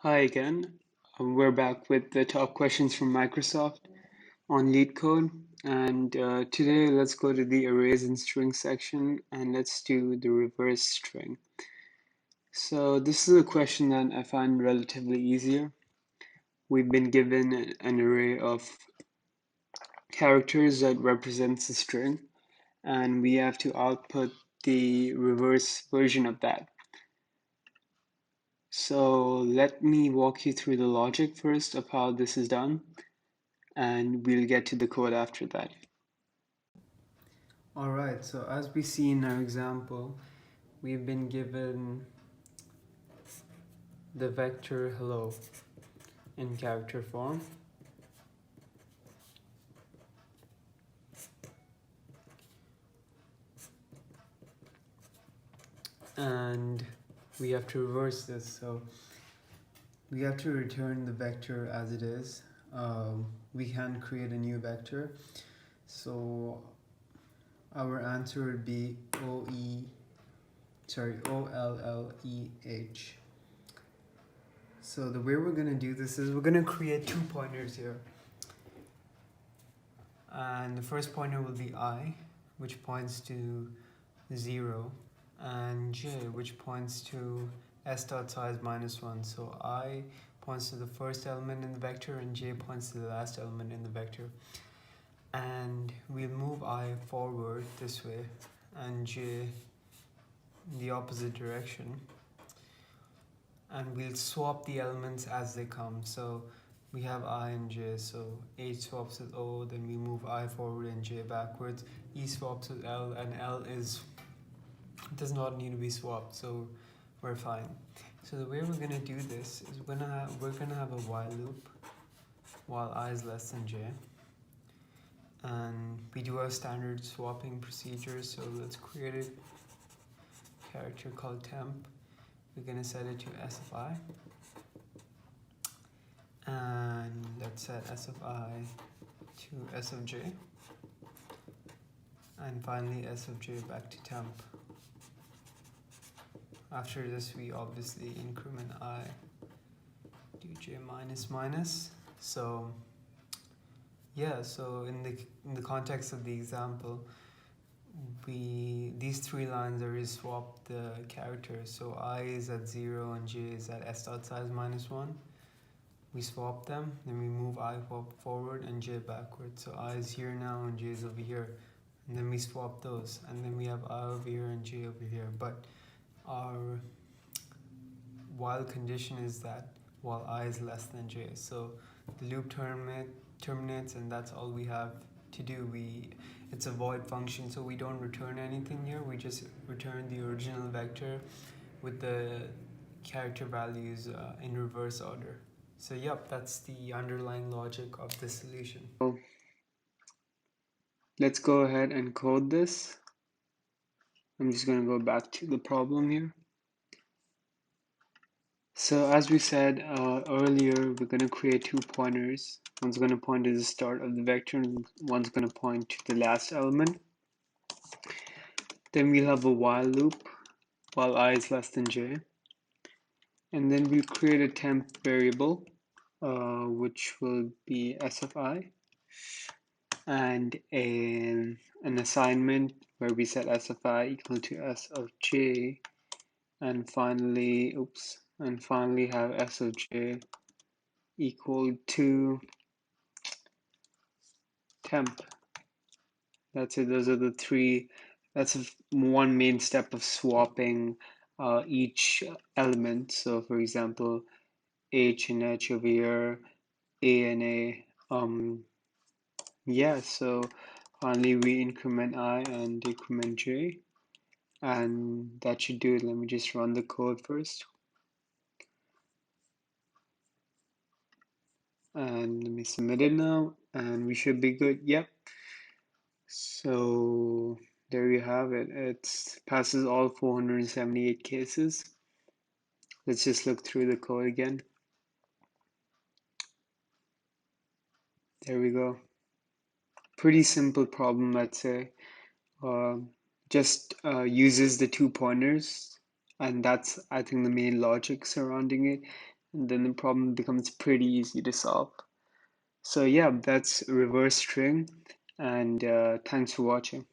Hi again. We're back with the top questions from Microsoft on LeetCode. And today let's go to the arrays and string section and let's do the reverse string. So this is a question that I find relatively easier. We've been given an array of characters that represents a string, and we have to output the reverse version of that. So let me walk you through the logic first of how this is done, and we'll get to the code after that. Alright, so as we see in our example, we've been given the vector hello in character form. And we have to reverse this, so we have to return the vector as it is. We can create a new vector, so our answer would be OLLEH. So the way we're going to do this is we're going to create two pointers here. And the first pointer will be I, which points to 0, and j, which points to s dot size minus 1. So I points to the first element in the vector and j points to the last element in the vector. And we'll move I forward this way and j in the opposite direction. And we'll swap the elements as they come. So we have I and j, so H swaps with O, then we move I forward and j backwards. E swaps with L, and L does not need to be swapped, so we're fine. So the way we're gonna do this is we're gonna have a while loop while I is less than j, and we do our standard swapping procedures. So let's create a character called temp. We're gonna set it to s of I, and let's set s of I to s of j, and finally s of j back to temp. After this, we obviously increment I, do j minus minus. So yeah, so in the context of the example, these three lines are just swap the characters. So I is at 0 and j is at s dot size minus 1. We swap them, then we move I forward and j backwards. So I is here now and j is over here. And then we swap those, and then we have I over here and j over here. But our while condition is that while I is less than j. So the loop terminates, and that's all we have to do. It's a void function, so we don't return anything here. We just return the original vector with the character values in reverse order. So yep, that's the underlying logic of the solution. So let's go ahead and code this. I'm just going to go back to the problem here. So as we said earlier, we're going to create two pointers. One's going to point to the start of the vector and one's going to point to the last element. Then we'll have a while loop while I is less than j. And then we'll create a temp variable, which will be s of I, and an assignment where we set s of I equal to s of j, and finally have s of j equal to temp. That's it. Those are the three. That's one main step of swapping each element. So for example, H and H over here, A and A. Yeah, so finally we increment I and decrement J, and that should do it. Let me just run the code first. And let me submit it now, and we should be good. Yep. So there you have it. It passes all 478 cases. Let's just look through the code again. There we go. Pretty simple problem, let's say. Just uses the two pointers, and that's, I think, the main logic surrounding it. and then the problem becomes pretty easy to solve. So yeah, that's reverse string, and thanks for watching.